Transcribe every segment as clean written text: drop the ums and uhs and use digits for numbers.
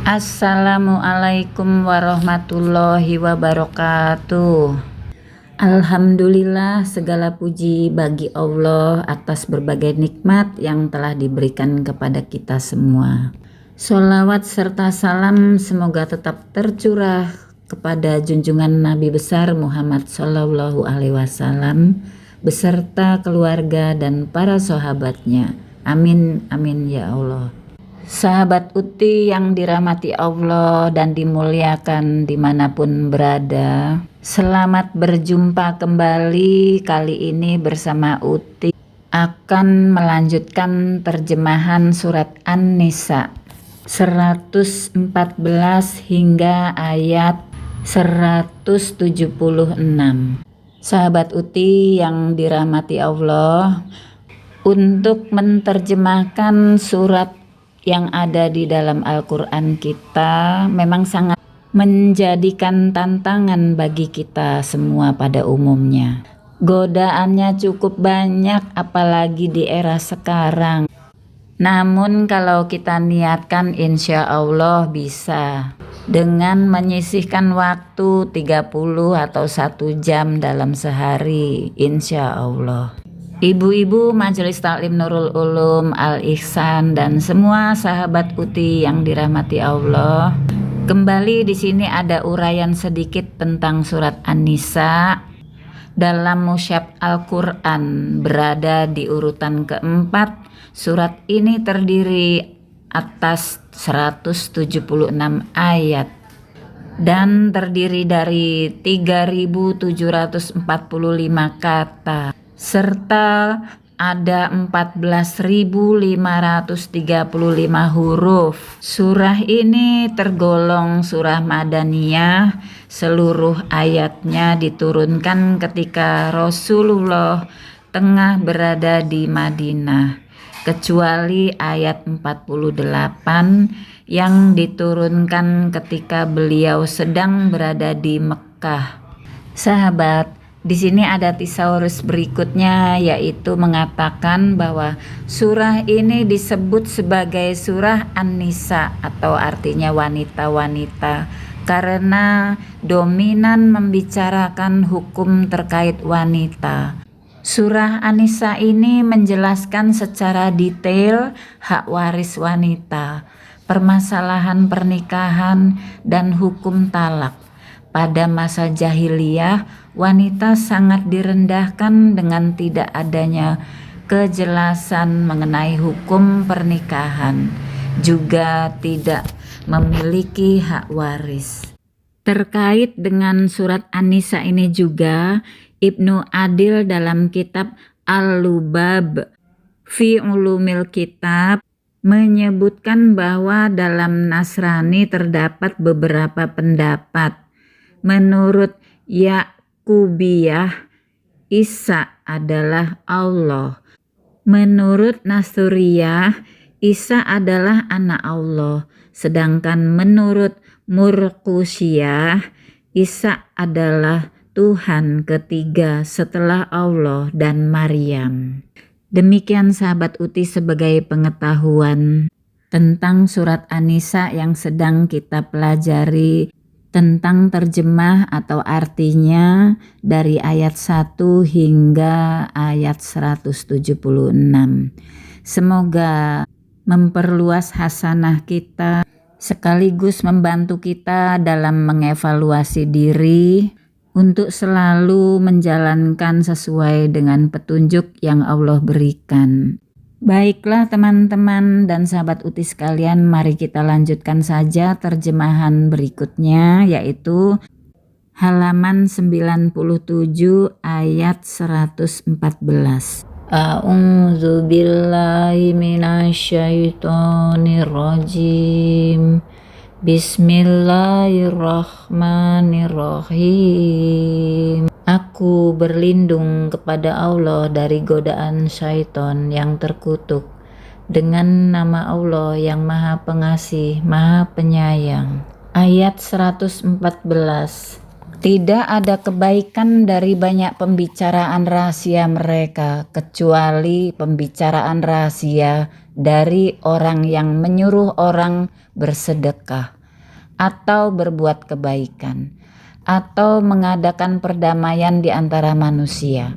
Assalamualaikum warahmatullahi wabarakatuh. Alhamdulillah, segala puji bagi Allah atas berbagai nikmat yang telah diberikan kepada kita semua. Sholawat serta salam semoga tetap tercurah kepada junjungan Nabi besar Muhammad Sallallahu Alaihi Wasallam beserta keluarga dan para sahabatnya. Amin, amin ya Allah. Sahabat Uti yang dirahmati Allah dan dimuliakan dimanapun berada, selamat berjumpa kembali. Kali ini bersama Uti akan melanjutkan terjemahan surat An-Nisa 114 hingga ayat 176. Sahabat Uti yang dirahmati Allah, untuk menerjemahkan surat yang ada di dalam Al-Quran kita memang sangat menjadikan tantangan bagi kita semua pada umumnya. Godaannya cukup banyak apalagi di era sekarang. Namun kalau kita niatkan insya Allah bisa dengan menyisihkan waktu 30 atau 1 jam dalam sehari, insya Allah. Ibu-ibu Majelis Taklim Nurul Ulum Al-Ihsan dan semua sahabat Uti yang dirahmati Allah. Kembali di sini ada uraian sedikit tentang surat An-Nisa dalam musyaf Al-Quran, berada di urutan keempat. Surat ini terdiri atas 176 ayat dan terdiri dari 3.745 kata, serta ada 14.535 huruf. Surah ini tergolong surah Madaniyah. Seluruh ayatnya diturunkan ketika Rasulullah tengah berada di Madinah, kecuali ayat 48 yang diturunkan ketika beliau sedang berada di Mekah. Sahabat, di sini ada tesaurus berikutnya, yaitu mengatakan bahwa surah ini disebut sebagai surah An-Nisa atau artinya wanita-wanita karena dominan membicarakan hukum terkait wanita. Surah An-Nisa ini menjelaskan secara detail hak waris wanita, permasalahan pernikahan, dan hukum talak. Pada masa jahiliyah, wanita sangat direndahkan dengan tidak adanya kejelasan mengenai hukum pernikahan, juga tidak memiliki hak waris. Terkait dengan surat An-Nisa ini juga, Ibnu Adil dalam kitab Al-Lubab fi Ulumil Kitab menyebutkan bahwa dalam Nasrani terdapat beberapa pendapat. Menurut Yakubiyah, Isa adalah Allah. Menurut Nasriyah, Isa adalah anak Allah. Sedangkan menurut Murqusiyah, Isa adalah Tuhan ketiga setelah Allah dan Maryam. Demikian sahabat Uti sebagai pengetahuan tentang surat An-Nisa yang sedang kita pelajari, tentang terjemah atau artinya dari ayat 1 hingga ayat 176. Semoga memperluas hasanah kita sekaligus membantu kita dalam mengevaluasi diri untuk selalu menjalankan sesuai dengan petunjuk yang Allah berikan. Baiklah teman-teman dan sahabat Uti sekalian, mari kita lanjutkan saja terjemahan berikutnya, yaitu halaman 97 ayat 114. A'udzu billahi minasyaitonir rajim. Bismillahirrahmanirrahim. Aku berlindung kepada Allah dari godaan syaitan yang terkutuk dengan nama Allah yang Maha Pengasih, Maha Penyayang. Ayat 114. Tidak ada kebaikan dari banyak pembicaraan rahasia mereka kecuali pembicaraan rahasia dari orang yang menyuruh orang bersedekah atau berbuat kebaikan atau mengadakan perdamaian di antara manusia.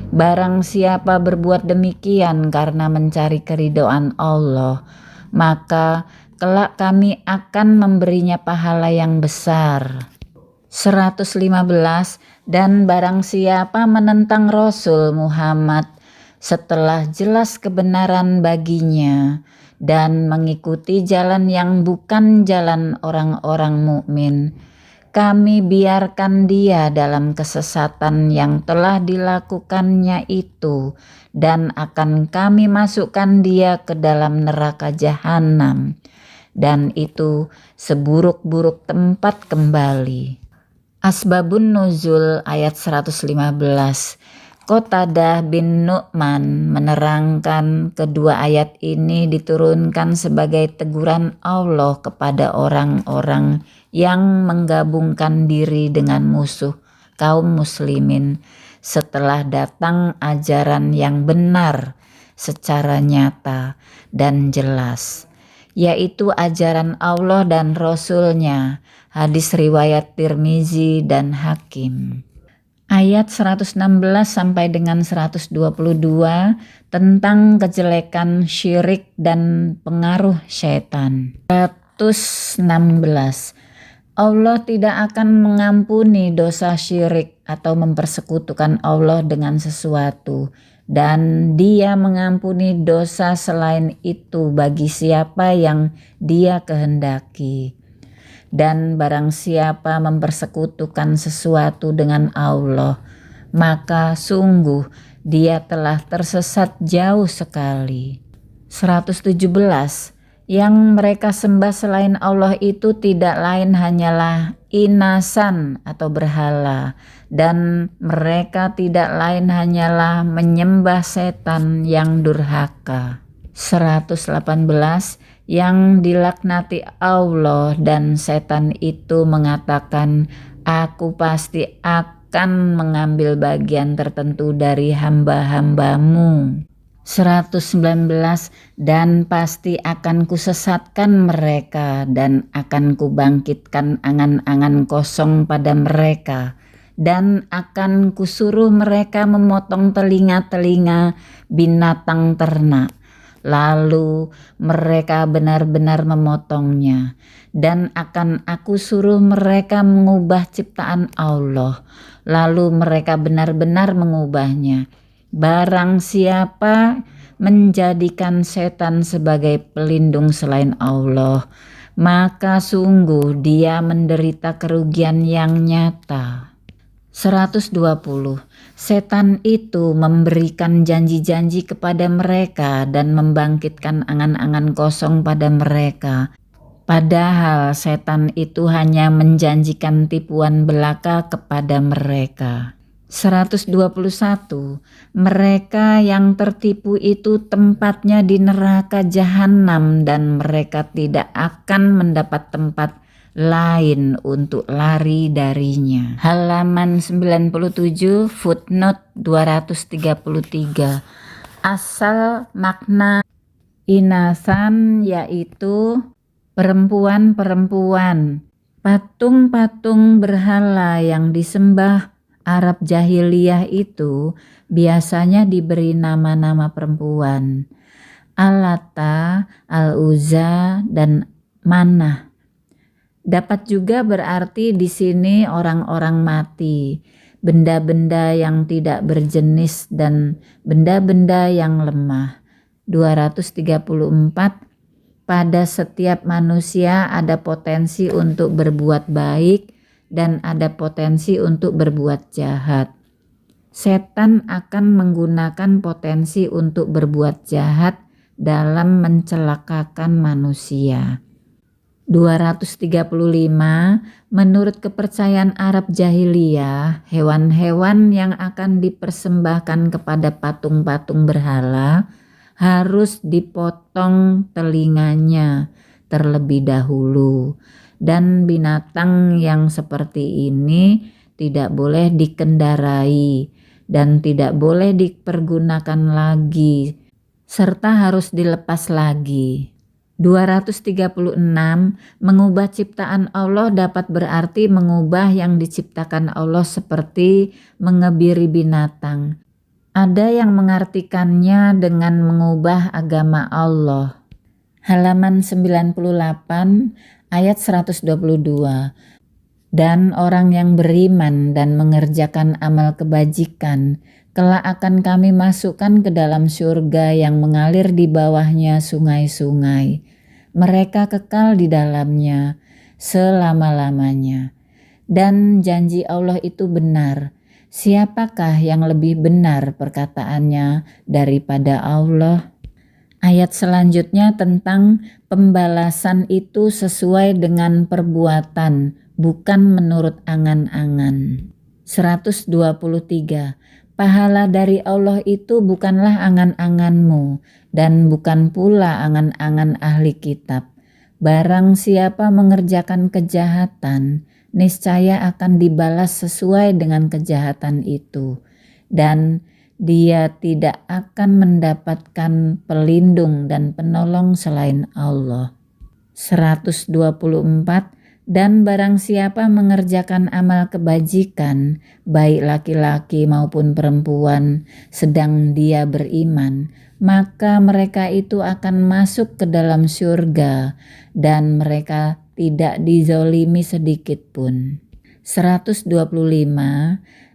Barang siapa berbuat demikian karena mencari keridhaan Allah, maka kelak kami akan memberinya pahala yang besar. 115. Dan barang siapa menentang Rasul Muhammad setelah jelas kebenaran baginya dan mengikuti jalan yang bukan jalan orang-orang mukmin, kami biarkan dia dalam kesesatan yang telah dilakukannya itu, dan akan kami masukkan dia ke dalam neraka jahanam, dan itu seburuk-buruk tempat kembali. Asbabun Nuzul ayat 115. Qatadah bin Nu'man menerangkan kedua ayat ini diturunkan sebagai teguran Allah kepada orang-orang yang menggabungkan diri dengan musuh kaum muslimin setelah datang ajaran yang benar secara nyata dan jelas, yaitu ajaran Allah dan Rasul-Nya. Hadis riwayat Tirmizi dan Hakim. Ayat 116 sampai dengan 122 tentang kejelekan syirik dan pengaruh syaitan. 116. Allah tidak akan mengampuni dosa syirik atau mempersekutukan Allah dengan sesuatu, dan Dia mengampuni dosa selain itu bagi siapa yang Dia kehendaki. Dan barang siapa mempersekutukan sesuatu dengan Allah, maka sungguh dia telah tersesat jauh sekali. 117. Yang mereka sembah selain Allah itu tidak lain hanyalah inasan atau berhala, dan mereka tidak lain hanyalah menyembah setan yang durhaka. 118. Yang dilaknati Allah dan setan itu mengatakan, aku pasti akan mengambil bagian tertentu dari hamba-hambamu. 119. Dan pasti akan kusesatkan mereka dan akan kubangkitkan angan-angan kosong pada mereka, dan akan kusuruh mereka memotong telinga-telinga binatang ternak. Lalu mereka benar-benar memotongnya, dan akan aku suruh mereka mengubah ciptaan Allah, lalu mereka benar-benar mengubahnya. Barang siapa menjadikan setan sebagai pelindung selain Allah, maka sungguh dia menderita kerugian yang nyata. 120. Setan itu memberikan janji-janji kepada mereka dan membangkitkan angan-angan kosong pada mereka. Padahal setan itu hanya menjanjikan tipuan belaka kepada mereka. 121. Mereka yang tertipu itu tempatnya di neraka jahanam, dan mereka tidak akan mendapat tempat lain untuk lari darinya. Halaman 97, footnote 233. Asal makna inasan yaitu perempuan-perempuan. Patung-patung berhala yang disembah Arab jahiliyah itu biasanya diberi nama-nama perempuan. Al-Lata, Al-Uzza, dan Manah. Dapat juga berarti di sini orang-orang mati, benda-benda yang tidak berjenis, dan benda-benda yang lemah. 234. Pada setiap manusia ada potensi untuk berbuat baik dan ada potensi untuk berbuat jahat. Setan akan menggunakan potensi untuk berbuat jahat dalam mencelakakan manusia. 235. Menurut kepercayaan Arab jahiliyah, hewan-hewan yang akan dipersembahkan kepada patung-patung berhala harus dipotong telinganya terlebih dahulu, dan binatang yang seperti ini tidak boleh dikendarai dan tidak boleh dipergunakan lagi serta harus dilepas lagi. 236, mengubah ciptaan Allah dapat berarti mengubah yang diciptakan Allah seperti mengebiri binatang. Ada yang mengartikannya dengan mengubah agama Allah. Halaman 98 ayat 122. Dan orang yang beriman dan mengerjakan amal kebajikan, kelak akan kami masukkan ke dalam surga yang mengalir di bawahnya sungai-sungai. Mereka kekal di dalamnya selama-lamanya. Dan janji Allah itu benar. Siapakah yang lebih benar perkataannya daripada Allah? Ayat selanjutnya tentang pembalasan itu sesuai dengan perbuatan, bukan menurut angan-angan. 123. Pahala dari Allah itu bukanlah angan-anganmu dan bukan pula angan-angan ahli kitab. Barang siapa mengerjakan kejahatan, niscaya akan dibalas sesuai dengan kejahatan itu, dan dia tidak akan mendapatkan pelindung dan penolong selain Allah. 124. Dan barang siapa mengerjakan amal kebajikan, baik laki-laki maupun perempuan, sedang dia beriman, maka mereka itu akan masuk ke dalam surga dan mereka tidak dizolimi sedikit pun. 125.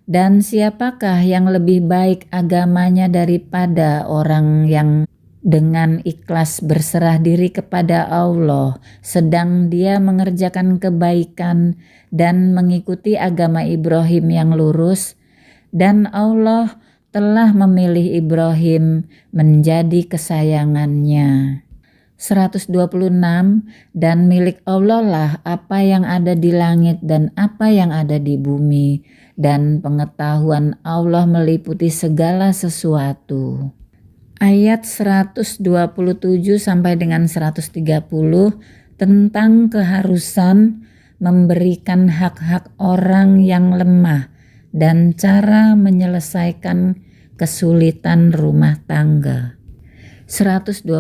Dan siapakah yang lebih baik agamanya daripada orang yang dengan ikhlas berserah diri kepada Allah, sedang dia mengerjakan kebaikan dan mengikuti agama Ibrahim yang lurus, dan Allah telah memilih Ibrahim menjadi kesayangannya. 126. Dan milik Allah lah apa yang ada di langit dan apa yang ada di bumi, dan pengetahuan Allah meliputi segala sesuatu. Ayat 127 sampai dengan 130 tentang keharusan memberikan hak-hak orang yang lemah dan cara menyelesaikan kesulitan rumah tangga. 127.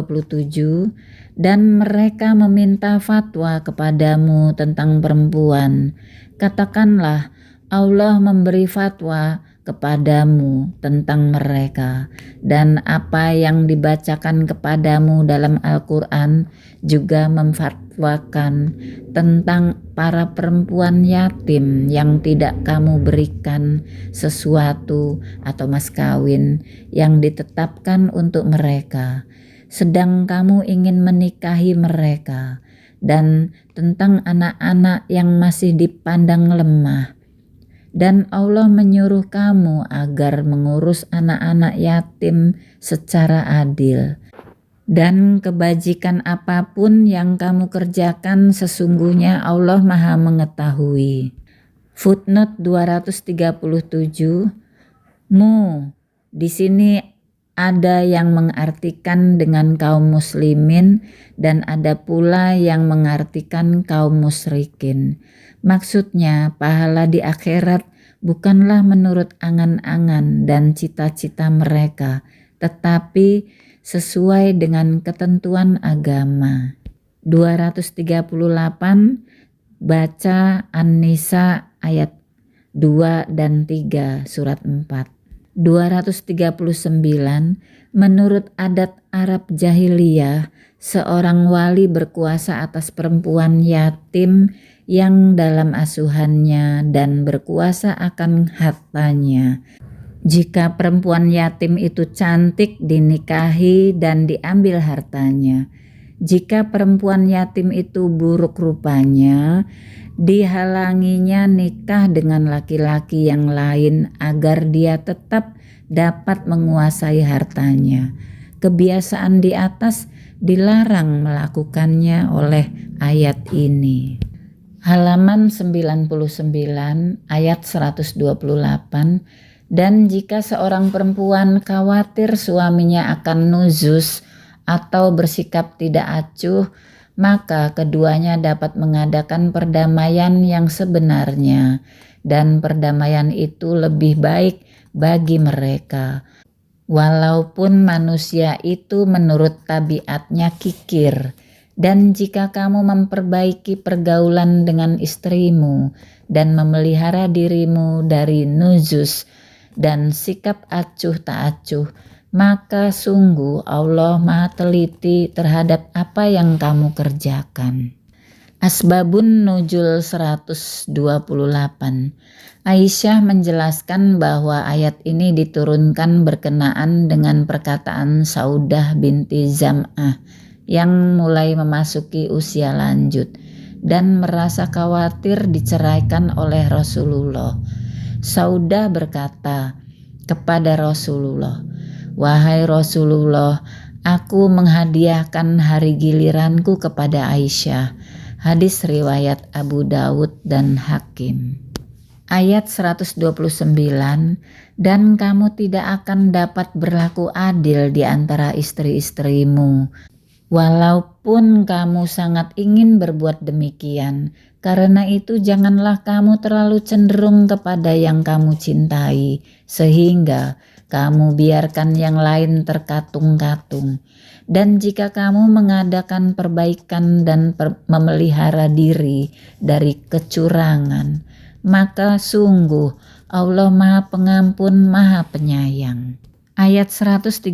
Dan mereka meminta fatwa kepadamu tentang perempuan. Katakanlah, Allah memberi fatwa kepadamu tentang mereka, dan apa yang dibacakan kepadamu dalam Al-Quran juga memfatwakan tentang para perempuan yatim yang tidak kamu berikan sesuatu atau mas kawin yang ditetapkan untuk mereka, sedang kamu ingin menikahi mereka, dan tentang anak-anak yang masih dipandang lemah. Dan Allah menyuruh kamu agar mengurus anak-anak yatim secara adil. Dan kebajikan apapun yang kamu kerjakan sesungguhnya Allah Maha mengetahui. Footnote 237. Di sini ada yang mengartikan dengan kaum muslimin dan ada pula yang mengartikan kaum musyrikin. Maksudnya pahala di akhirat bukanlah menurut angan-angan dan cita-cita mereka, tetapi sesuai dengan ketentuan agama. 238 baca An-Nisa ayat 2 dan 3 surat 4. 239 menurut adat Arab jahiliyah, seorang wali berkuasa atas perempuan yatim yang dalam asuhannya dan berkuasa akan hartanya. Jika perempuan yatim itu cantik, dinikahi dan diambil hartanya. Jika perempuan yatim itu buruk rupanya, dihalanginya nikah dengan laki-laki yang lain agar dia tetap dapat menguasai hartanya. Kebiasaan di atas dilarang melakukannya oleh ayat ini. Halaman 99 ayat 128. Dan jika seorang perempuan khawatir suaminya akan nuzus atau bersikap tidak acuh, maka keduanya dapat mengadakan perdamaian yang sebenarnya, dan perdamaian itu lebih baik bagi mereka. Walaupun manusia itu menurut tabiatnya kikir, dan jika kamu memperbaiki pergaulan dengan istrimu dan memelihara dirimu dari nuzus dan sikap acuh tak acuh, maka sungguh Allah Maha teliti terhadap apa yang kamu kerjakan. Asbabun Nuzul 128. Aisyah menjelaskan bahwa ayat ini diturunkan berkenaan dengan perkataan Saudah binti Zam'ah yang mulai memasuki usia lanjut dan merasa khawatir diceraikan oleh Rasulullah. Saudah berkata kepada Rasulullah, "Wahai Rasulullah, aku menghadiahkan hari giliranku kepada Aisyah." Hadis riwayat Abu Dawud dan Hakim. Ayat 129, dan kamu tidak akan dapat berlaku adil di antara istri-istrimu, walaupun kamu sangat ingin berbuat demikian. Karena itu janganlah kamu terlalu cenderung kepada yang kamu cintai, sehingga kamu biarkan yang lain terkatung-katung. Dan jika kamu mengadakan perbaikan dan memelihara diri dari kecurangan, maka sungguh Allah Maha Pengampun, Maha Penyayang. Ayat 130.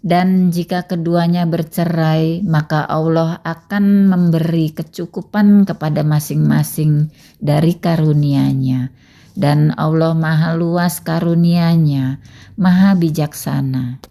Dan jika keduanya bercerai, maka Allah akan memberi kecukupan kepada masing-masing dari karunia-Nya. Dan Allah Maha Luas karunia-Nya, Maha Bijaksana.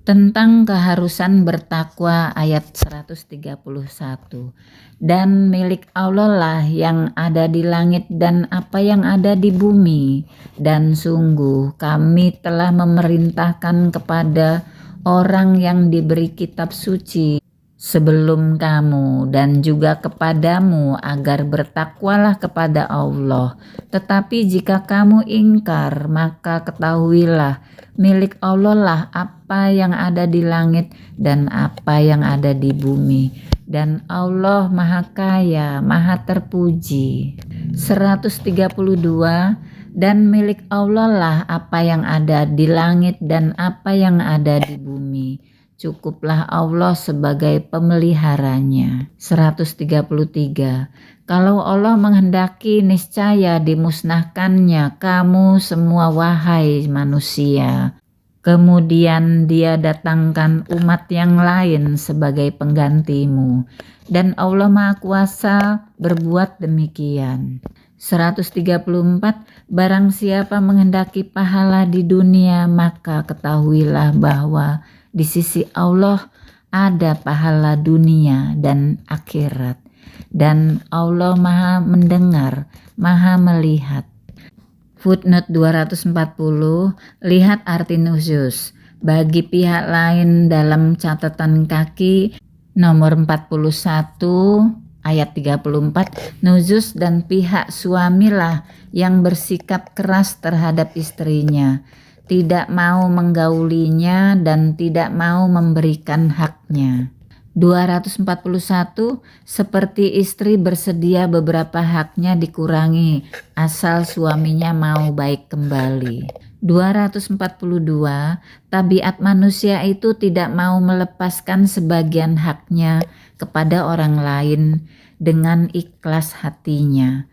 Tentang keharusan bertakwa ayat 131. Dan milik Allah lah yang ada di langit dan apa yang ada di bumi. Dan sungguh kami telah memerintahkan kepada orang yang diberi kitab suci sebelum kamu dan juga kepadamu agar bertakwalah kepada Allah. Tetapi jika kamu ingkar, maka ketahuilah milik Allah lah apa yang ada di langit dan apa yang ada di bumi. Dan Allah Maha Kaya, Maha Terpuji. 132. Dan milik Allah lah apa yang ada di langit dan apa yang ada di bumi. Cukuplah Allah sebagai pemeliharanya. 133. Kalau Allah menghendaki, niscaya dimusnahkannya kamu semua wahai manusia. Kemudian Dia datangkan umat yang lain sebagai penggantimu. Dan Allah Maha Kuasa berbuat demikian. 134. Barang siapa menghendaki pahala di dunia, maka ketahuilah bahwa di sisi Allah ada pahala dunia dan akhirat. Dan Allah Maha mendengar, Maha melihat. Footnote 240. Lihat arti nuzus. Bagi pihak lain dalam catatan kaki nomor 41 ayat 34, nuzus dan pihak suamilah yang bersikap keras terhadap istrinya, tidak mau menggaulinya dan tidak mau memberikan haknya. 241. Seperti istri bersedia beberapa haknya dikurangi asal suaminya mau baik kembali. 242. Tabiat manusia itu tidak mau melepaskan sebagian haknya kepada orang lain dengan ikhlas hatinya.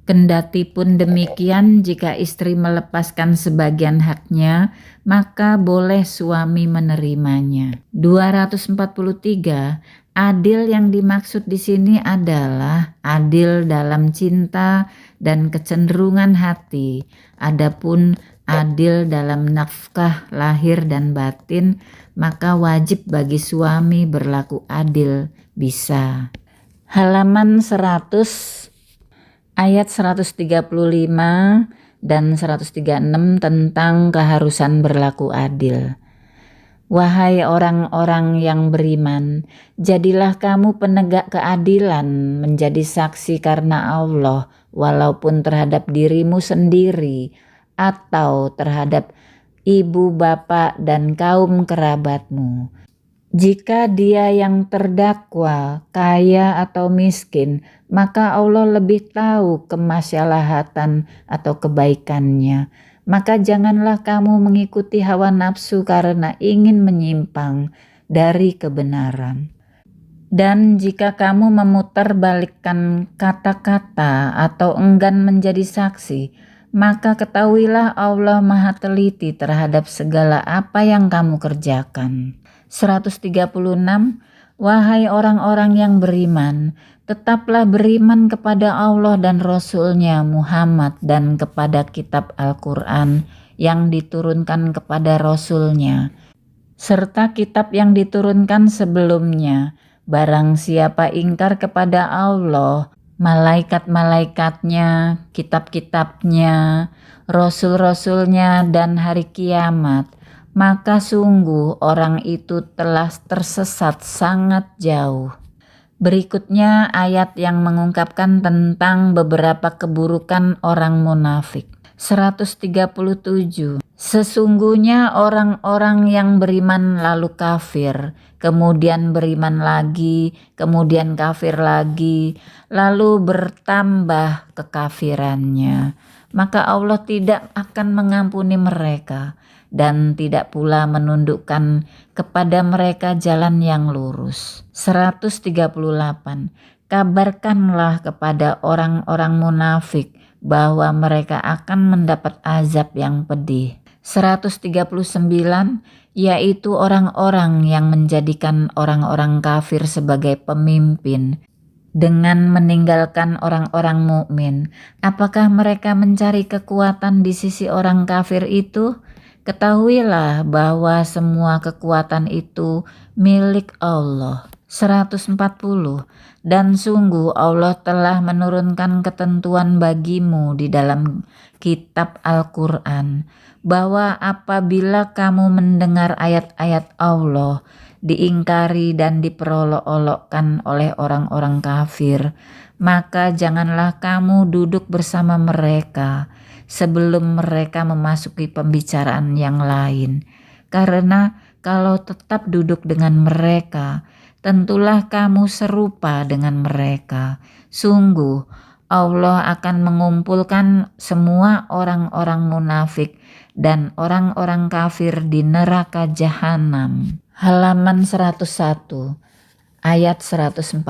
Kendati pun demikian, jika istri melepaskan sebagian haknya, maka boleh suami menerimanya. 243. Adil yang dimaksud di sini adalah adil dalam cinta dan kecenderungan hati. Adapun adil dalam nafkah lahir dan batin, maka wajib bagi suami berlaku adil bisa. Halaman 100 ayat 135 dan 136 tentang keharusan berlaku adil. Wahai orang-orang yang beriman, jadilah kamu penegak keadilan, menjadi saksi karena Allah, walaupun terhadap dirimu sendiri atau terhadap ibu, bapak, dan kaum kerabatmu. Jika dia yang terdakwa kaya atau miskin, maka Allah lebih tahu kemaslahatan atau kebaikannya. Maka janganlah kamu mengikuti hawa nafsu karena ingin menyimpang dari kebenaran. Dan jika kamu memutarbalikkan kata-kata atau enggan menjadi saksi, maka ketahuilah Allah Maha Teliti terhadap segala apa yang kamu kerjakan. 136. Wahai orang-orang yang beriman, tetaplah beriman kepada Allah dan Rasul-Nya Muhammad dan kepada kitab Al-Quran yang diturunkan kepada Rasul-Nya, serta kitab yang diturunkan sebelumnya. Barang siapa ingkar kepada Allah, malaikat-malaikatnya, kitab-kitabnya, rasul-rasulnya, dan hari kiamat, maka sungguh orang itu telah tersesat sangat jauh. Berikutnya ayat yang mengungkapkan tentang beberapa keburukan orang munafik. 137. Sesungguhnya orang-orang yang beriman lalu kafir, kemudian beriman lagi, kemudian kafir lagi, lalu bertambah kekafirannya, maka Allah tidak akan mengampuni mereka dan tidak pula menundukkan kepada mereka jalan yang lurus. 138. Kabarkanlah kepada orang-orang munafik bahwa mereka akan mendapat azab yang pedih. 139, yaitu orang-orang yang menjadikan orang-orang kafir sebagai pemimpin dengan meninggalkan orang-orang mukmin. Apakah mereka mencari kekuatan di sisi orang kafir itu? Ketahuilah bahwa semua kekuatan itu milik Allah. 140. Dan sungguh Allah telah menurunkan ketentuan bagimu di dalam kitab Al-Quran, bahwa apabila kamu mendengar ayat-ayat Allah diingkari dan diperolok-olokkan oleh orang-orang kafir, maka janganlah kamu duduk bersama mereka sebelum mereka memasuki pembicaraan yang lain. Karena kalau tetap duduk dengan mereka, tentulah kamu serupa dengan mereka. Sungguh Allah akan mengumpulkan semua orang-orang munafik dan orang-orang kafir di neraka jahanam. Halaman 101 ayat 141.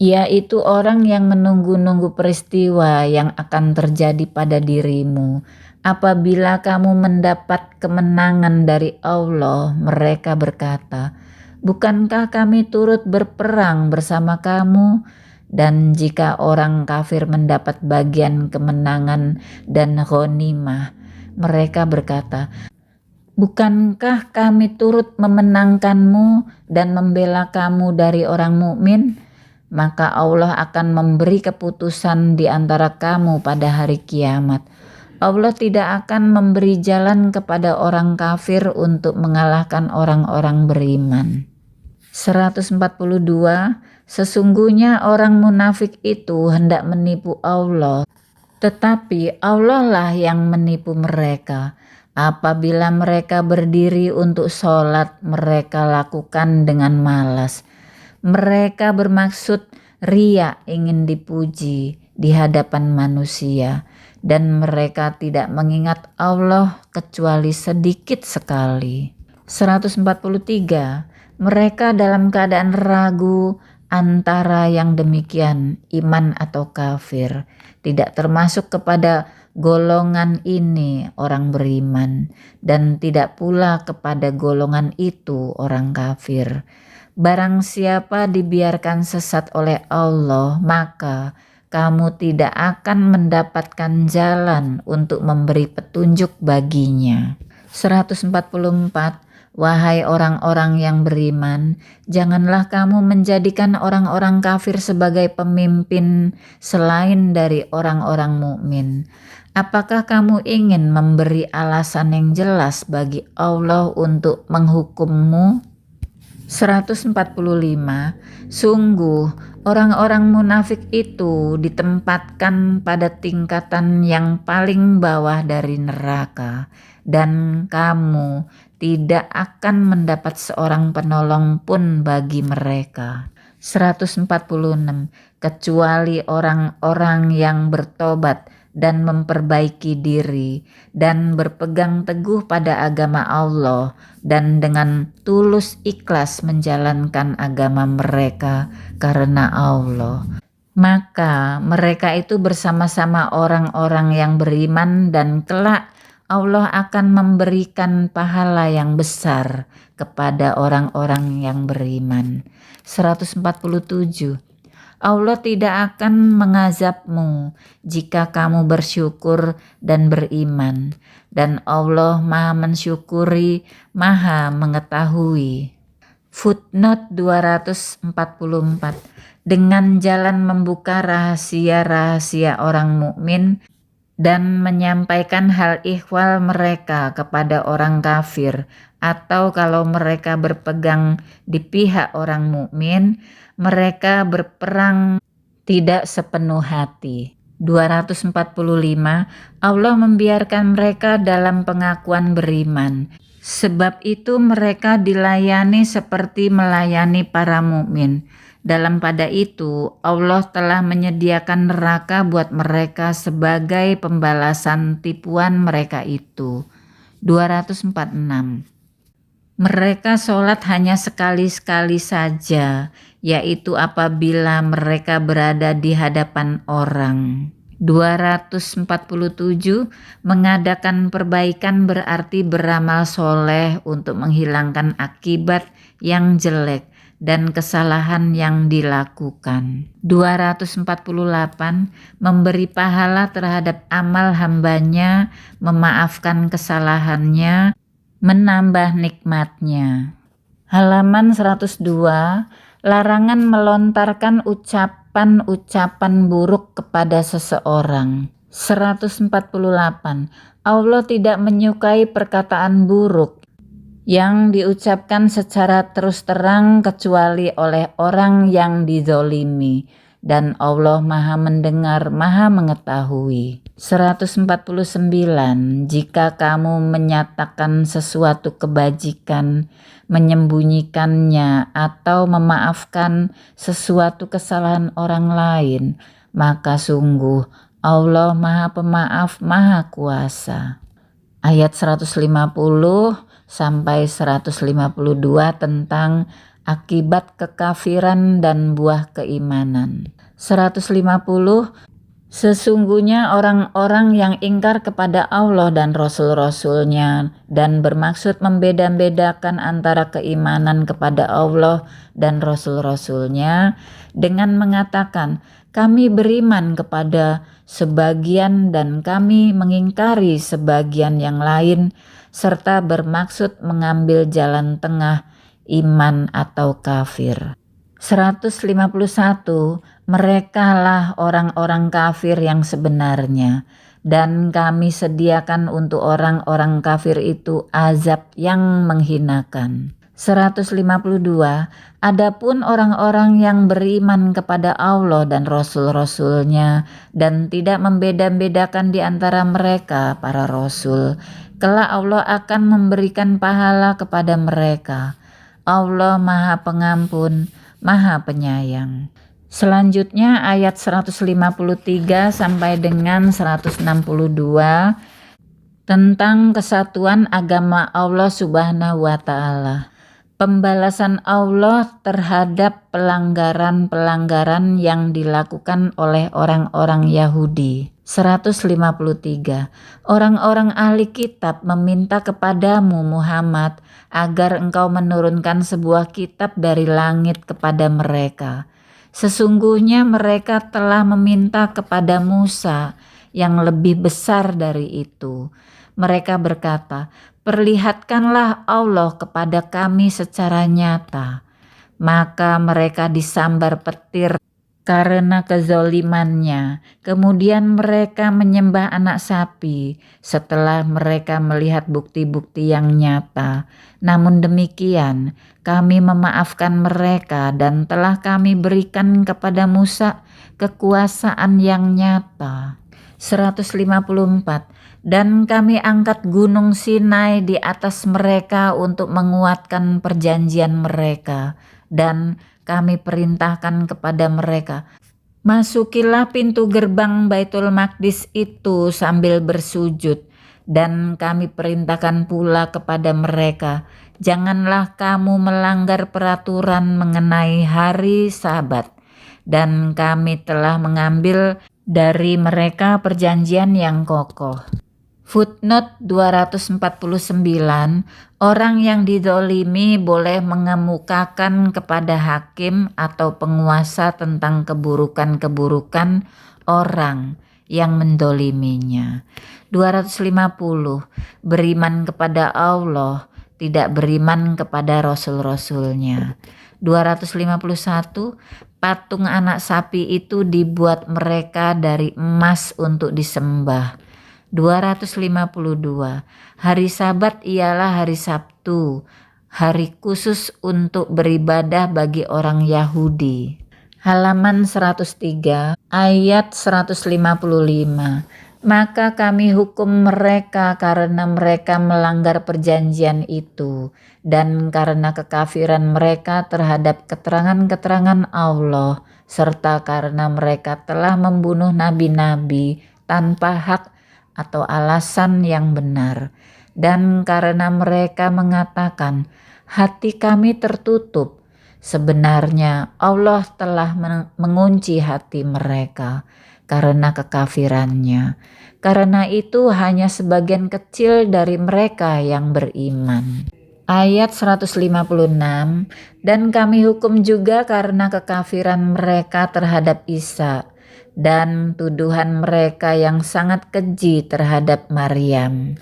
Yaitu orang yang menunggu-nunggu peristiwa yang akan terjadi pada dirimu. Apabila kamu mendapat kemenangan dari Allah, mereka berkata, bukankah kami turut berperang bersama kamu? Dan jika orang kafir mendapat bagian kemenangan dan ghanimah, mereka berkata, bukankah kami turut memenangkanmu dan membela kamu dari orang mukmin? Maka Allah akan memberi keputusan di antara kamu pada hari kiamat. Allah tidak akan memberi jalan kepada orang kafir untuk mengalahkan orang-orang beriman. 142. Sesungguhnya orang munafik itu hendak menipu Allah, tetapi Allah lah yang menipu mereka. Apabila mereka berdiri untuk sholat, mereka lakukan dengan malas. Mereka bermaksud riya, ingin dipuji di hadapan manusia, dan mereka tidak mengingat Allah kecuali sedikit sekali. 143. Mereka dalam keadaan ragu antara yang demikian, iman atau kafir, tidak termasuk kepada golongan ini orang beriman, dan tidak pula kepada golongan itu orang kafir. Barang siapa dibiarkan sesat oleh Allah, maka kamu tidak akan mendapatkan jalan untuk memberi petunjuk baginya. 144. Wahai orang-orang yang beriman, janganlah kamu menjadikan orang-orang kafir sebagai pemimpin selain dari orang-orang mukmin. Apakah kamu ingin memberi alasan yang jelas bagi Allah untuk menghukummu? 145. Sungguh orang-orang munafik itu ditempatkan pada tingkatan yang paling bawah dari neraka, dan kamu tidak akan mendapat seorang penolong pun bagi mereka. 146. Kecuali orang-orang yang bertobat dan memperbaiki diri dan berpegang teguh pada agama Allah dan dengan tulus ikhlas menjalankan agama mereka karena Allah. Maka mereka itu bersama-sama orang-orang yang beriman dan kelak Allah akan memberikan pahala yang besar kepada orang-orang yang beriman. 147. Allah tidak akan mengazabmu jika kamu bersyukur dan beriman, dan Allah Maha mensyukuri, Maha mengetahui. Footnote 244. Dengan jalan membuka rahasia-rahasia orang mukmin dan menyampaikan hal ihwal mereka kepada orang kafir, atau kalau mereka berpegang di pihak orang mukmin, mereka berperang tidak sepenuh hati. 245. Allah membiarkan mereka dalam pengakuan beriman. Sebab itu mereka dilayani seperti melayani para mukmin. Dalam pada itu Allah telah menyediakan neraka buat mereka sebagai pembalasan tipuan mereka itu. 246. Mereka sholat hanya sekali-sekali saja, yaitu apabila mereka berada di hadapan orang. 247. Mengadakan perbaikan berarti beramal soleh untuk menghilangkan akibat yang jelek dan kesalahan yang dilakukan. 248. Memberi pahala terhadap amal hambanya, memaafkan kesalahannya, menambah nikmatnya. Halaman 102. Larangan melontarkan ucapan-ucapan buruk kepada seseorang. 148. Allah tidak menyukai perkataan buruk yang diucapkan secara terus terang kecuali oleh orang yang dizolimi, dan Allah Maha mendengar, Maha mengetahui. 149. Jika kamu menyatakan sesuatu kebajikan, menyembunyikannya atau memaafkan sesuatu kesalahan orang lain, maka sungguh Allah Maha Pemaaf, Maha Kuasa. Ayat 150 sampai 152 tentang akibat kekafiran dan buah keimanan. 150. Sesungguhnya orang-orang yang ingkar kepada Allah dan Rasul-Rasulnya dan bermaksud membeda-bedakan antara keimanan kepada Allah dan Rasul-Rasulnya dengan mengatakan, kami beriman kepada sebagian dan kami mengingkari sebagian yang lain, serta bermaksud mengambil jalan tengah iman atau kafir. 151. Merekalah orang-orang kafir yang sebenarnya, dan kami sediakan untuk orang-orang kafir itu azab yang menghinakan. 152. Adapun orang-orang yang beriman kepada Allah dan Rasul-Rasulnya dan tidak membeda-bedakan di antara mereka para Rasul, kelak Allah akan memberikan pahala kepada mereka. Allah Maha Pengampun, Maha Penyayang. Selanjutnya ayat 153 sampai dengan 162 tentang kesatuan agama Allah Subhanahu wa Ta'ala. Pembalasan Allah terhadap pelanggaran-pelanggaran yang dilakukan oleh orang-orang Yahudi. 153. Orang-orang ahli kitab meminta kepadamu Muhammad agar engkau menurunkan sebuah kitab dari langit kepada mereka. Sesungguhnya mereka telah meminta kepada Musa yang lebih besar dari itu. Mereka berkata, perlihatkanlah Allah kepada kami secara nyata. Maka mereka disambar petir karena kezolimannya. Kemudian mereka menyembah anak sapi setelah mereka melihat bukti-bukti yang nyata. Namun demikian, kami memaafkan mereka dan telah kami berikan kepada Musa kekuasaan yang nyata. 154. Dan kami angkat gunung Sinai di atas mereka untuk menguatkan perjanjian mereka, dan kami perintahkan kepada mereka, Masukilah pintu gerbang Baitul Maqdis itu sambil bersujud, dan kami perintahkan pula kepada mereka, janganlah kamu melanggar peraturan mengenai hari Sabat, dan kami telah mengambil dari mereka perjanjian yang kokoh. Footnote 249, orang yang didolimi boleh mengemukakan kepada hakim atau penguasa tentang keburukan-keburukan orang yang mendoliminya. 250, beriman kepada Allah, tidak beriman kepada Rasul-Rasulnya. 251, patung anak sapi itu dibuat mereka dari emas untuk disembah. 252, hari Sabat ialah hari Sabtu, hari khusus untuk beribadah bagi orang Yahudi. Halaman 103, ayat 155. Maka kami hukum mereka karena mereka melanggar perjanjian itu, dan karena kekafiran mereka terhadap keterangan-keterangan Allah, serta karena mereka telah membunuh nabi-nabi tanpa hak atau alasan yang benar, dan karena mereka mengatakan, hati kami tertutup. Sebenarnya Allah telah mengunci hati mereka karena kekafirannya. Karena itu hanya sebagian kecil dari mereka yang beriman. Ayat 156, dan kami hukum juga karena kekafiran mereka terhadap Isa, dan tuduhan mereka yang sangat keji terhadap Maryam.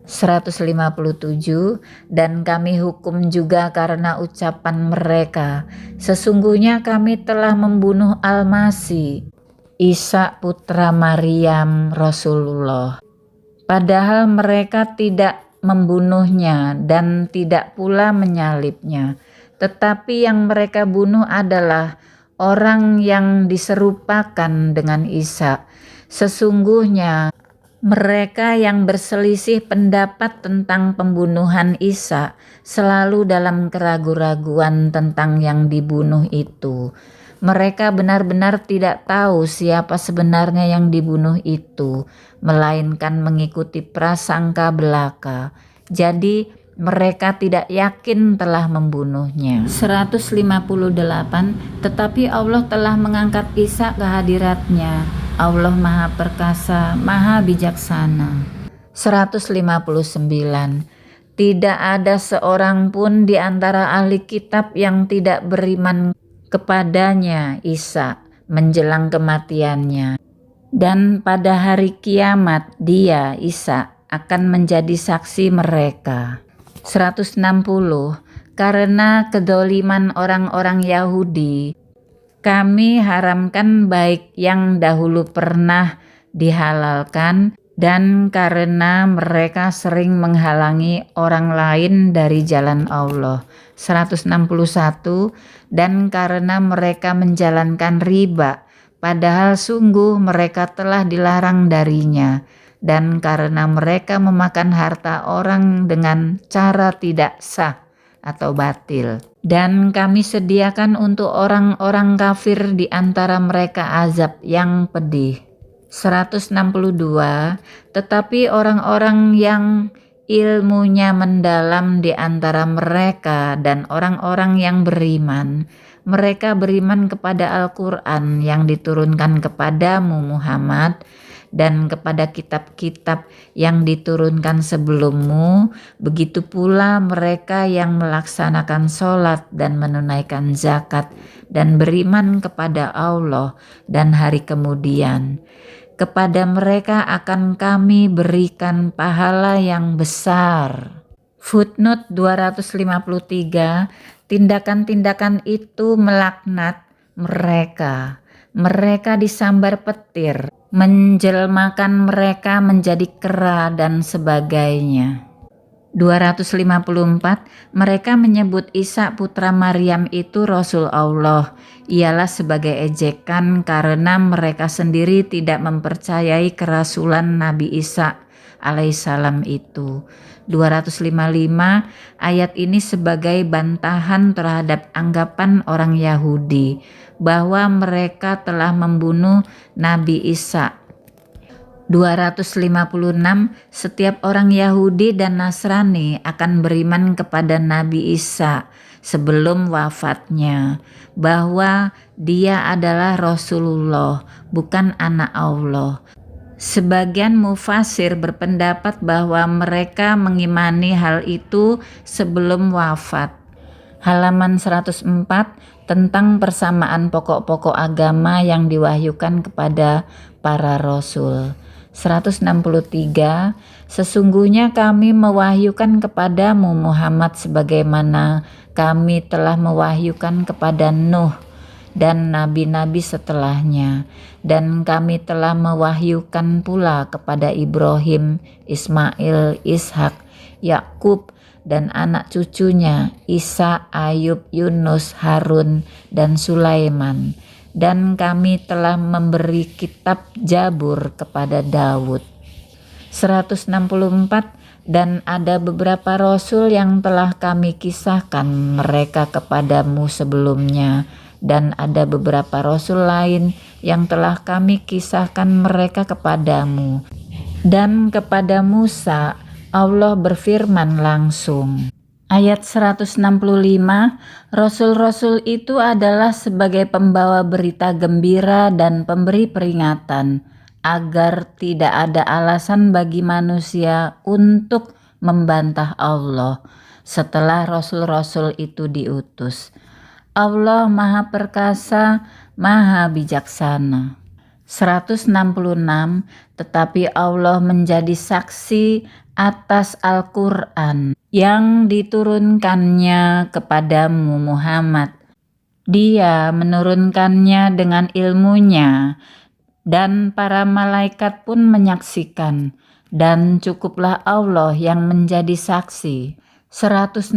157, dan kami hukum juga karena ucapan mereka, sesungguhnya kami telah membunuh Al-Masih, Isa putra Maryam Rasulullah. Padahal mereka tidak membunuhnya dan tidak pula menyalibnya, tetapi yang mereka bunuh adalah orang yang diserupakan dengan Isa. Sesungguhnya mereka yang berselisih pendapat tentang pembunuhan Isa selalu dalam keraguan-raguan tentang yang dibunuh itu. Mereka benar-benar tidak tahu siapa sebenarnya yang dibunuh itu, melainkan mengikuti prasangka belaka. Jadi mereka tidak yakin telah membunuhnya. 158, tetapi Allah telah mengangkat Isa ke hadiratnya. Allah Maha Perkasa, Maha Bijaksana. 159, tidak ada seorang pun di antara ahli kitab yang tidak beriman kepadanya Isa menjelang kematiannya, dan pada hari kiamat dia Isa akan menjadi saksi mereka. 160, karena kedoliman orang-orang Yahudi kami haramkan baik yang dahulu pernah dihalalkan, dan karena mereka sering menghalangi orang lain dari jalan Allah. 161, dan karena mereka menjalankan riba, padahal sungguh mereka telah dilarang darinya, dan karena mereka memakan harta orang dengan cara tidak sah atau batil. Dan kami sediakan untuk orang-orang kafir di antara mereka azab yang pedih. 162, tetapi orang-orang yang ilmunya mendalam di antara mereka dan orang-orang yang beriman, mereka beriman kepada Al-Quran yang diturunkan kepadamu Muhammad, dan kepada kitab-kitab yang diturunkan sebelummu, begitu pula mereka yang melaksanakan sholat dan menunaikan zakat dan beriman kepada Allah dan hari kemudian. Kepada mereka akan kami berikan pahala yang besar. Footnote 253, tindakan-tindakan itu melaknat mereka. Mereka disambar petir, menjelmakan mereka menjadi kera dan sebagainya. 254, mereka menyebut Isa putra Maryam itu Rasul Allah, ialah sebagai ejekan karena mereka sendiri tidak mempercayai kerasulan Nabi Isa alaihissalam itu. 255, ayat ini sebagai bantahan terhadap anggapan orang Yahudi bahwa mereka telah membunuh Nabi Isa. 256, setiap orang Yahudi dan Nasrani akan beriman kepada Nabi Isa sebelum wafatnya, bahwa dia adalah Rasulullah, bukan anak Allah. Sebagian mufasir berpendapat bahwa mereka mengimani hal itu sebelum wafat. Halaman 104 tentang persamaan pokok-pokok agama yang diwahyukan kepada para rasul. 163, sesungguhnya kami mewahyukan kepadamu Muhammad sebagaimana kami telah mewahyukan kepada Nuh dan nabi-nabi setelahnya, dan kami telah mewahyukan pula kepada Ibrahim, Ismail, Ishak, Yakub, dan anak cucunya Isa, Ayub, Yunus, Harun, dan Sulaiman. Dan kami telah memberi kitab Zabur kepada Daud. 164, dan ada beberapa rasul yang telah kami kisahkan mereka kepadamu sebelumnya, dan ada beberapa rasul lain yang telah kami kisahkan mereka kepadamu. Dan kepada Musa Allah berfirman langsung. Ayat 165, rasul-rasul itu adalah sebagai pembawa berita gembira dan pemberi peringatan, agar tidak ada alasan bagi manusia untuk membantah Allah setelah rasul-rasul itu diutus. Allah Maha Perkasa, Maha Bijaksana. 166, tetapi Allah menjadi saksi atas Al-Quran yang diturunkannya kepadamu Muhammad. Dia menurunkannya dengan ilmunya, dan para malaikat pun menyaksikan, dan cukuplah Allah yang menjadi saksi. 167,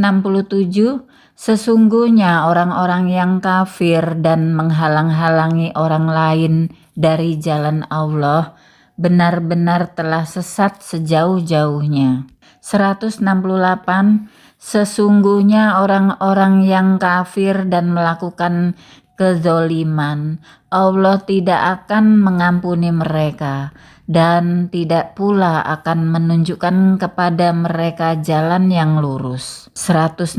sesungguhnya orang-orang yang kafir dan menghalang-halangi orang lain dari jalan Allah benar-benar telah sesat sejauh-jauhnya. 168, sesungguhnya orang-orang yang kafir dan melakukan kezoliman, Allah tidak akan mengampuni mereka dan tidak pula akan menunjukkan kepada mereka jalan yang lurus. 169,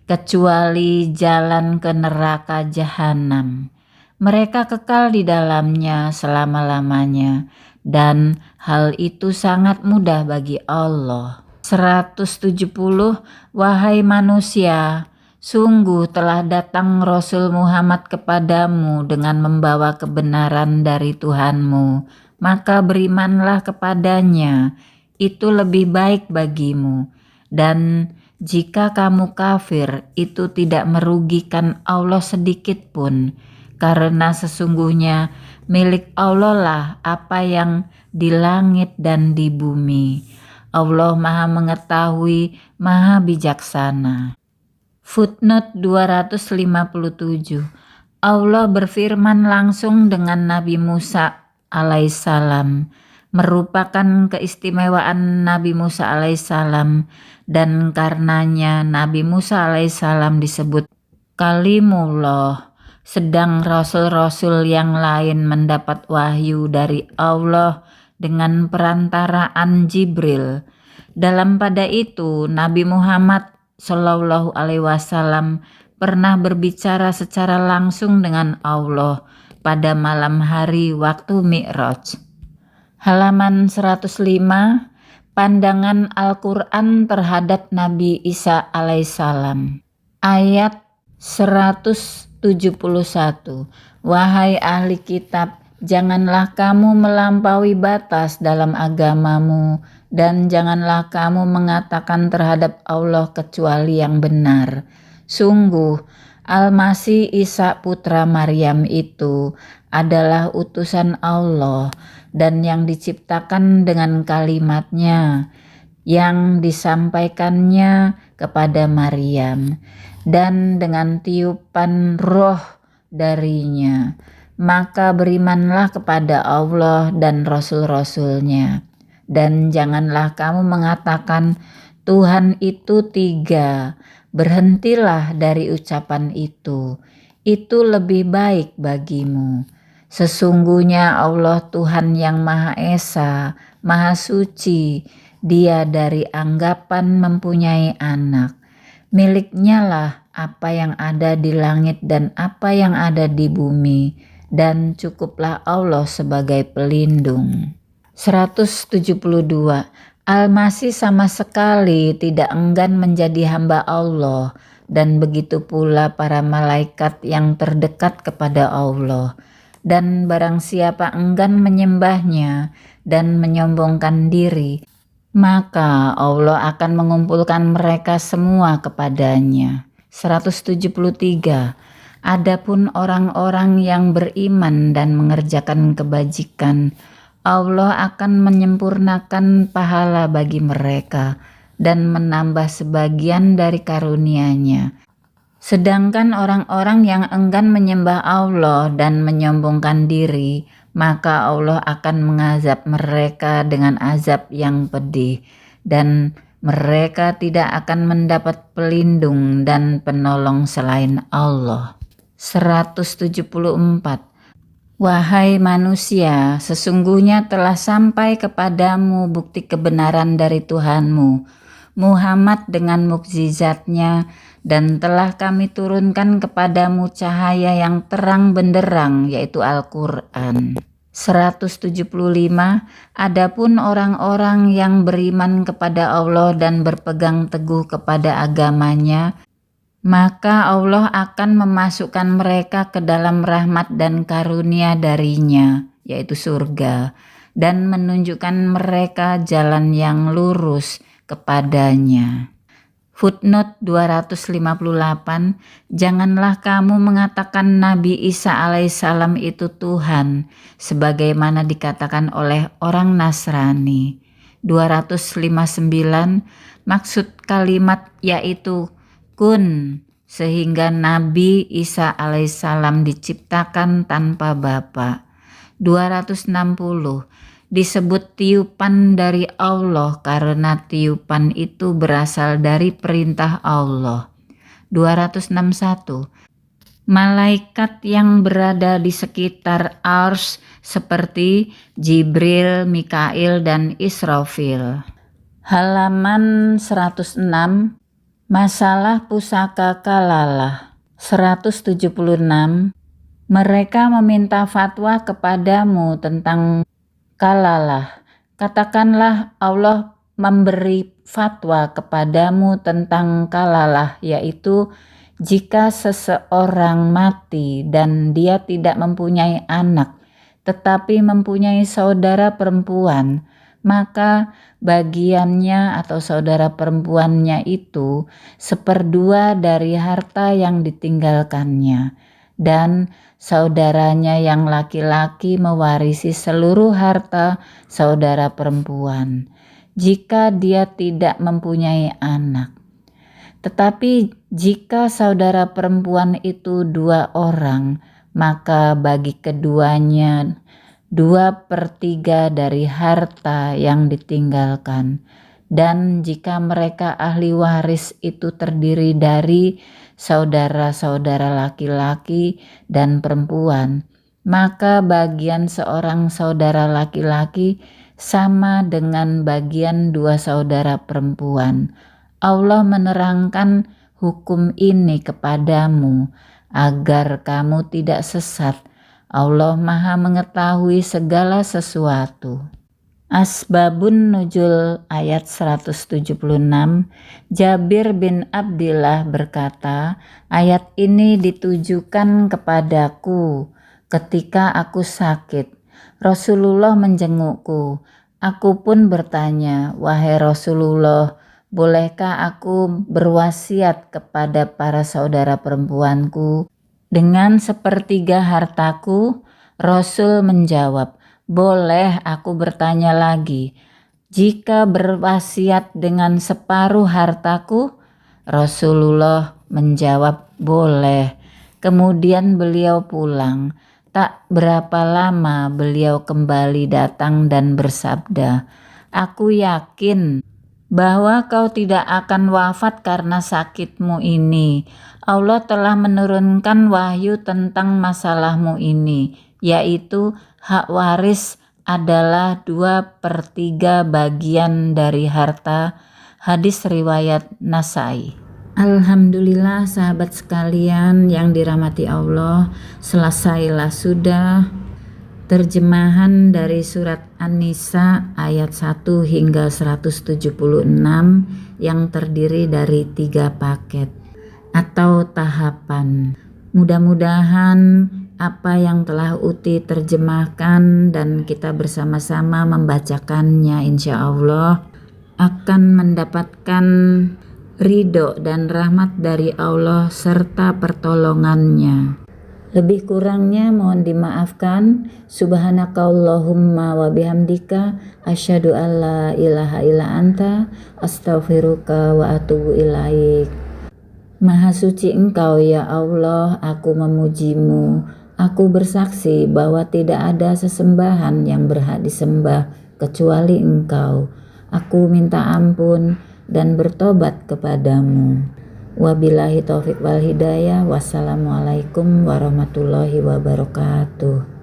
kecuali jalan ke neraka jahanam. Mereka kekal di dalamnya selama-lamanya, dan hal itu sangat mudah bagi Allah. 170, wahai manusia, sungguh telah datang Rasul Muhammad kepadamu dengan membawa kebenaran dari Tuhanmu, maka berimanlah kepadanya, itu lebih baik bagimu. Dan jika kamu kafir, itu tidak merugikan Allah sedikit pun, karena sesungguhnya milik Allah lah apa yang di langit dan di bumi. Allah Maha Mengetahui, Maha Bijaksana. Footnote 257, Allah berfirman langsung dengan Nabi Musa alaihissalam, merupakan keistimewaan Nabi Musa alaihissalam, dan karenanya Nabi Musa alaihissalam disebut Kalimullah. Sedang rasul-rasul yang lain mendapat wahyu dari Allah dengan perantaraan Jibril. Dalam pada itu Nabi Muhammad Shallallahu Alaihi Wasallam pernah berbicara secara langsung dengan Allah pada malam hari waktu Mi'raj. Halaman 105, pandangan Al-Quran terhadap Nabi Isa alaihissalam. Ayat 171, wahai ahli kitab, janganlah kamu melampaui batas dalam agamamu, dan janganlah kamu mengatakan terhadap Allah kecuali yang benar. Sungguh, Al-Masih Isa putra Maryam itu adalah utusan Allah dan yang diciptakan dengan kalimatnya yang disampaikannya kepada Maryam dan dengan tiupan roh darinya. Maka berimanlah kepada Allah dan Rasul-Rasulnya, Dan janganlah kamu mengatakan, Tuhan itu 3. Berhentilah dari ucapan itu. Itu lebih baik bagimu. Sesungguhnya Allah Tuhan yang Maha Esa, Maha Suci, Dia dari anggapan mempunyai anak. Miliknya lah apa yang ada di langit dan apa yang ada di bumi, dan cukuplah Allah sebagai pelindung. 172. Al-Masih sama sekali tidak enggan menjadi hamba Allah, dan begitu pula para malaikat yang terdekat kepada Allah. Dan barang siapa enggan menyembahnya dan menyombongkan diri, maka Allah akan mengumpulkan mereka semua kepadanya. 173. Adapun orang-orang yang beriman dan mengerjakan kebajikan, Allah akan menyempurnakan pahala bagi mereka dan menambah sebagian dari karunia-Nya. Sedangkan orang-orang yang enggan menyembah Allah dan menyombongkan diri, maka Allah akan mengazab mereka dengan azab yang pedih, dan mereka tidak akan mendapat pelindung dan penolong selain Allah. 174. Wahai manusia, sesungguhnya telah sampai kepadamu bukti kebenaran dari Tuhanmu, Muhammad dengan mukjizatnya, dan telah kami turunkan kepadamu cahaya yang terang benderang, yaitu Al-Quran. 175. Adapun orang-orang yang beriman kepada Allah dan berpegang teguh kepada agamanya, maka Allah akan memasukkan mereka ke dalam rahmat dan karunia darinya, yaitu surga, dan menunjukkan mereka jalan yang lurus kepadanya. Footnote 258. Janganlah kamu mengatakan Nabi Isa alaihissalam itu Tuhan, sebagaimana dikatakan oleh orang Nasrani. 259. Maksud kalimat yaitu kun, sehingga Nabi Isa alaihissalam diciptakan tanpa bapa. 260. Disebut tiupan dari Allah karena tiupan itu berasal dari perintah Allah. 261. Malaikat yang berada di sekitar Ars seperti Jibril, Mikail, dan Israfil. Halaman 106. Masalah pusaka kalalah. 176. Mereka meminta fatwa kepadamu tentang kalalah. Katakanlah Allah memberi fatwa kepadamu tentang kalalah, yaitu jika seseorang mati dan dia tidak mempunyai anak, tetapi mempunyai saudara perempuan, maka bagiannya atau saudara perempuannya itu 1/2 dari harta yang ditinggalkannya, dan saudaranya yang laki-laki mewarisi seluruh harta saudara perempuan jika dia tidak mempunyai anak. Tetapi jika saudara perempuan itu 2 orang, maka bagi keduanya 2/3 dari harta yang ditinggalkan. Dan jika mereka ahli waris itu terdiri dari saudara-saudara laki-laki dan perempuan, maka bagian seorang saudara laki-laki sama dengan bagian 2 saudara perempuan. Allah menerangkan hukum ini kepadamu agar kamu tidak sesat. Allah Maha mengetahui segala sesuatu. Asbabun Nuzul ayat 176. Jabir bin Abdillah berkata, ayat ini ditujukan kepadaku ketika aku sakit. Rasulullah menjengukku. Aku pun bertanya, wahai Rasulullah, bolehkah aku berwasiat kepada para saudara perempuanku dengan 1/3 hartaku? Rasul menjawab, boleh. Aku bertanya lagi, jika berwasiat dengan 1/2 hartaku? Rasulullah menjawab, boleh. Kemudian beliau pulang. Tak berapa lama beliau kembali datang dan bersabda, Aku yakin bahwa kau tidak akan wafat karena sakitmu ini. Allah telah menurunkan wahyu tentang masalahmu ini, yaitu hak waris adalah 2/3 bagian dari harta. Hadis riwayat Nasai. Alhamdulillah sahabat sekalian yang dirahmati Allah, selesailah sudah terjemahan dari surat An-Nisa ayat 1 hingga 176 yang terdiri dari 3 paket atau tahapan. Mudah-mudahan apa yang telah Uti terjemahkan dan kita bersama-sama membacakannya insya Allah akan mendapatkan ridho dan rahmat dari Allah serta pertolongannya. Lebih kurangnya mohon dimaafkan. Subhanakallahumma wa bihamdika asyhadu alla ilaha illa anta astaghfiruka wa atubu ilaik. Maha suci Engkau ya Allah, aku memujimu. Aku bersaksi bahwa tidak ada sesembahan yang berhak disembah kecuali Engkau. Aku minta ampun dan bertobat kepadamu. Wabillahi taufik wal hidayah. Wassalamualaikum warahmatullahi wabarakatuh.